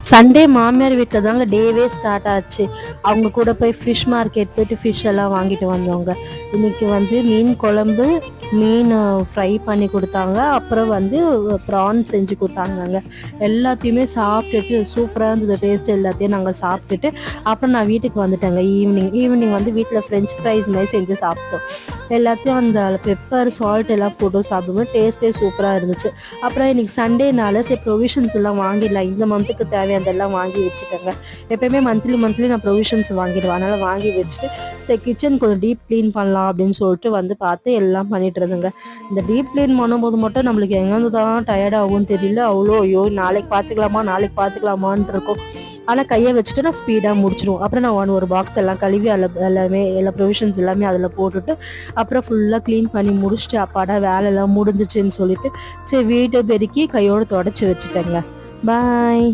Sunday மாமியார் வீட்டில் தாங்க டேவே ஸ்டார்ட் ஆச்சு. அவங்க கூட போய் ஃபிஷ் மார்க்கெட் போயிட்டு ஃபிஷ் எல்லாம் வாங்கிட்டு வந்தோங்க. இன்னைக்கு வந்து மீன் குழம்பு, மீன் ஃப்ரை பண்ணி கொடுத்தாங்க. அப்புறம் வந்து ப்ரான் செஞ்சு கொடுத்தாங்கங்க. எல்லாத்தையுமே சாப்பிட்டுட்டு சூப்பராக இருந்தது டேஸ்ட். எல்லாத்தையும் நாங்கள் சாப்பிட்டுட்டு அப்புறம் நான் வீட்டுக்கு வந்துட்டேங்க. ஈவினிங் வந்து வீட்டில் ஃப்ரெஞ்ச் ஃப்ரைஸ் மாதிரி செஞ்சு சாப்பிட்டோம். எல்லாத்தையும் அந்த பெப்பர் சால்ட் எல்லாம் போட்டு சாப்பிடும்போது டேஸ்ட்டே சூப்பராக இருந்துச்சு. அப்புறம் இன்னைக்கு சண்டேனால சரி ப்ரொவிஷன்ஸ் எல்லாம் வாங்கிடலாம், இந்த மந்த்துக்கு தேவையானதெல்லாம் வாங்கி வச்சுட்டேங்க. எப்பயுமே மந்த்லி நான் ப்ரொவிஷன்ஸ் வாங்கிடுவேன். அதனால் வாங்கி வச்சுட்டு சரி கிச்சன் கொஞ்சம் டீப் க்ளீன் பண்ணலாம் அப்படின்னு சொல்லிட்டு வந்து பார்த்து எல்லாம் பண்ணிட்டு இருந்தேங்க. இந்த டீப் க்ளீன் பண்ணும்போது மட்டும் நம்மளுக்கு எங்கேருந்து தான் டயர்ட் ஆகும்னு தெரியல. அவ்வளோ ஐயோ நாளைக்கு பார்த்துக்கலாமான்னு இருக்கும். ஆனால் கையை வச்சுட்டு நான் ஸ்பீடாக முடிச்சிடுவோம். அப்புறம் நான் ஒரு பாக்ஸ் எல்லாம் கழுவி எல்லா ப்ரொவிஷன்ஸ் எல்லாமே அதில் போட்டுட்டு அப்புறம் ஃபுல்லாக க்ளீன் பண்ணி முடிச்சுட்டு அப்பாடா வேலையெல்லாம் முடிஞ்சிச்சுன்னு சொல்லிட்டு சரி வீட்டை பெருக்கி கையோடு தொடச்சி வச்சுட்டேங்க. பாய்.